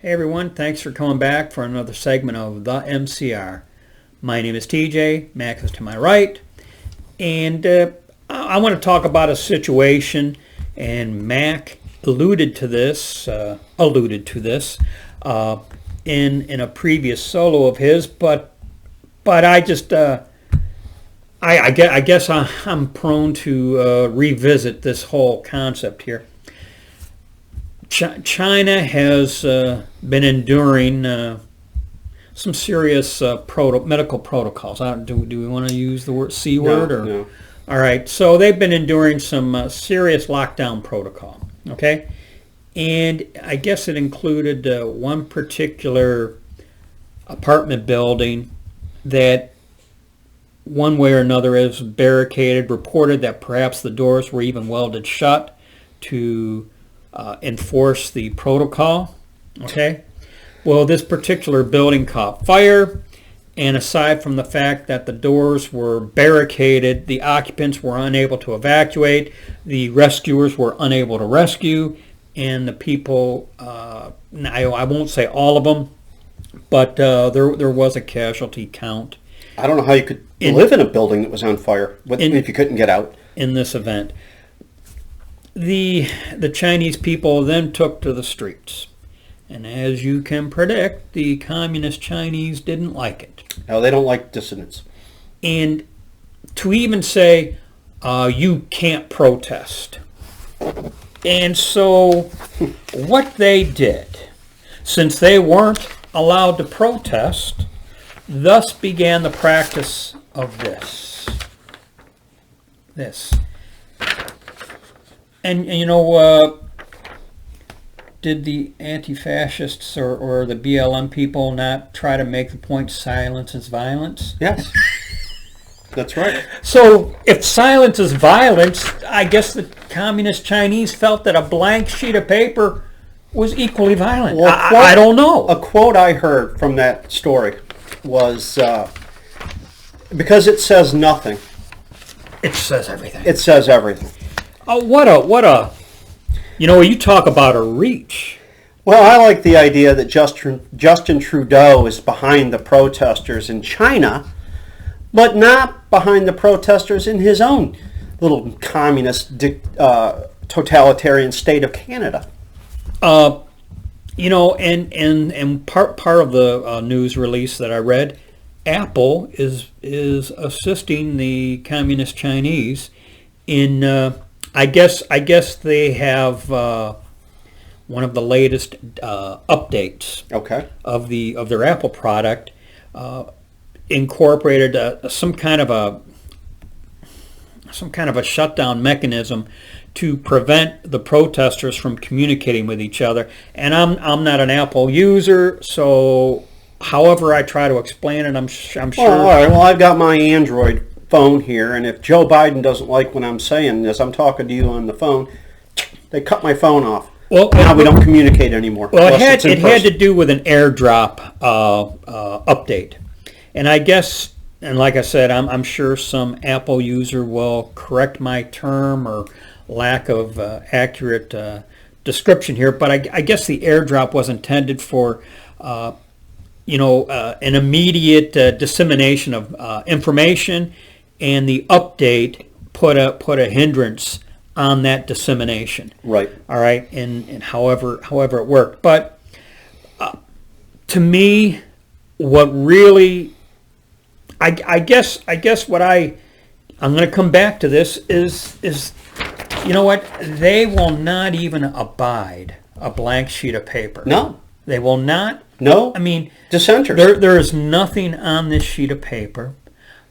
Hey everyone, thanks for coming back for another segment of the MCR. My name is TJ, Max is to my right, and I want to talk about a situation, and Mac alluded to this in a previous solo of his, but I just I guess I'm prone to revisit this whole concept here. China has been enduring some serious medical protocols. Do we want to use the word C word? No. All right, so they've been enduring some serious lockdown protocol, okay? And I guess it included one particular apartment building that one way or another is barricaded, reported that perhaps the doors were even welded shut to enforce the protocol. Okay, well, this particular building caught fire, and aside from the fact that the doors were barricaded, the occupants were unable to evacuate, the rescuers were unable to rescue, and the people, I won't say all of them, but there was a casualty count. I don't know how you could live in a building that was on fire if you couldn't get out. In this event. The Chinese people then took to the streets. And as you can predict, the communist Chinese didn't like it. No, they don't like dissidents. And to even say, you can't protest. And so what they did, since they weren't allowed to protest, thus began the practice of this. And you know, did the anti-fascists or the BLM people not try to make the point silence is violence? Yes, that's right. So if silence is violence, I guess the communist Chinese felt that a blank sheet of paper was equally violent. Well, I don't know. A quote I heard from that story was, because it says nothing. It says everything. It says everything. Oh, what a, you talk about a reach. Well, I like the idea that Justin Trudeau is behind the protesters in China, but not behind the protesters in his own little communist totalitarian state of Canada. And part of the news release that I read, Apple is assisting the communist Chinese in. I guess they have one of the latest updates. Okay. Of their Apple product, incorporated some kind of a shutdown mechanism to prevent the protesters from communicating with each other. And I'm not an Apple user, so however I try to explain it, I'm sure. Well, all right. Well, I've got my Android phone here, and if Joe Biden doesn't like what I'm saying as I'm talking to you on the phone, they cut my phone off. Well, now we don't communicate anymore. Well, it had to do with an AirDrop update, and I guess, and like I said, I'm sure some Apple user will correct my term or lack of accurate description here, but I guess the AirDrop was intended for an immediate dissemination of information. And the update put a hindrance on that dissemination. Right. All right. And however it worked, but to me, what really, I guess what I'm going to come back to this is you know what, they will not even abide a blank sheet of paper. No. They will not. No. I mean, dissenters. There is nothing on this sheet of paper.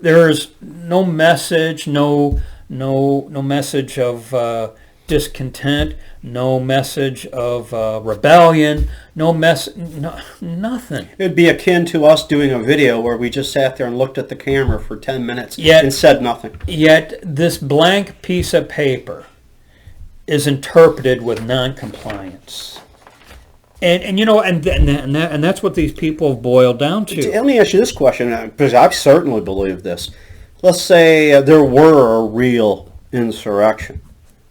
There is no message, no message of discontent, no message of rebellion, nothing. It would be akin to us doing a video where we just sat there and looked at the camera for 10 minutes and said nothing. Yet this blank piece of paper is interpreted with non-compliance. And that's what these people have boiled down to. Let me ask you this question, because I certainly believe this. Let's say there were a real insurrection.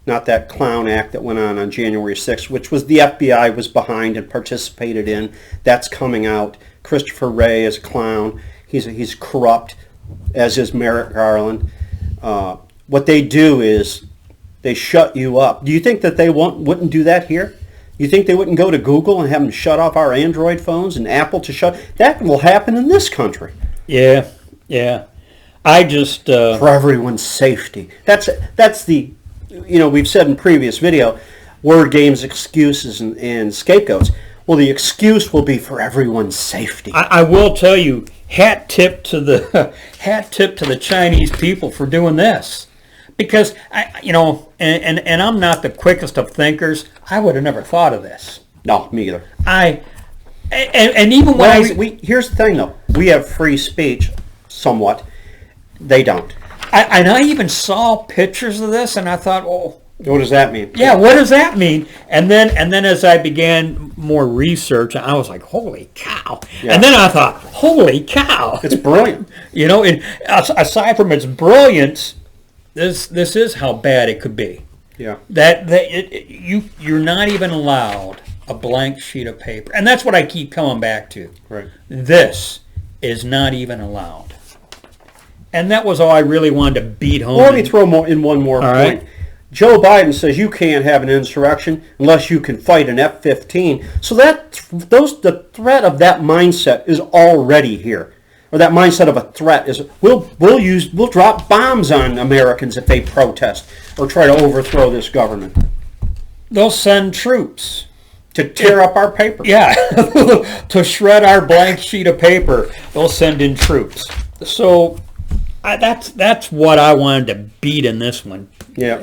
not that clown act that went on January 6th, which was the FBI was behind and participated in. That's coming out. Christopher Wray is a clown. He's corrupt, as is Merrick Garland. What they do is they shut you up. Do you think that they wouldn't do that here? You think they wouldn't go to Google and have them shut off our Android phones and Apple to shut? That will happen in this country. Yeah, yeah. I just for everyone's safety. That's the, we've said in previous video, word games, excuses, and scapegoats. Well, the excuse will be for everyone's safety. I will tell you, hat tip to the Chinese people for doing this, because and I'm not the quickest of thinkers. I would have never thought of this. No, me either. And even when here's the thing though, we have free speech, somewhat. They don't. I even saw pictures of this, and I thought, oh, what does that mean? Yeah, what does that mean? And then as I began more research, I was like, holy cow! Yeah. And then I thought, holy cow! It's brilliant. And aside from its brilliance, this is how bad it could be. Yeah. You're not even allowed a blank sheet of paper, and that's what I keep coming back to. Right. This is not even allowed. And that was all I really wanted to beat home. Well, let me throw one more point. Right. Joe Biden says you can't have an insurrection unless you can fight an F-15. So the threat of that mindset is already here, or that mindset of a threat is we'll drop bombs on Americans if they protest or try to overthrow this government. They'll send troops to tear up our paper. Yeah, to shred our blank sheet of paper. They'll send in troops. So that's what I wanted to beat in this one. Yeah.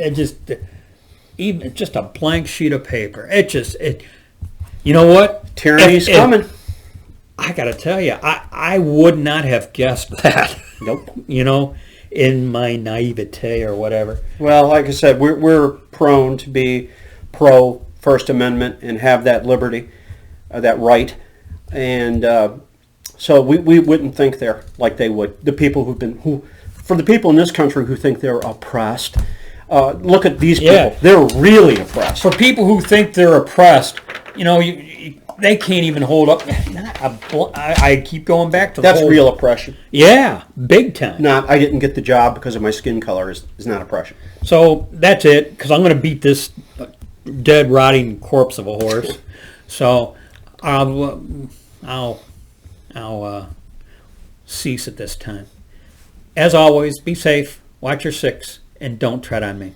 Even just a blank sheet of paper. You know what? Tyranny's coming. I got to tell you, I would not have guessed that. Nope. In my naivete or whatever. Well, like I said, we're prone to be pro First Amendment and have that liberty, that right, and so we wouldn't think they're like they would. The people for the people in this country who think they're oppressed, look at these people. Yeah. They're really oppressed. For people who think they're oppressed, they can't even hold up. I keep going back to that's real oppression. Yeah, big time. I didn't get the job because of my skin color is not oppression. So that's it, because I'm going to beat this dead, rotting corpse of a horse. So I'll cease at this time. As always, be safe, watch your six, and don't tread on me.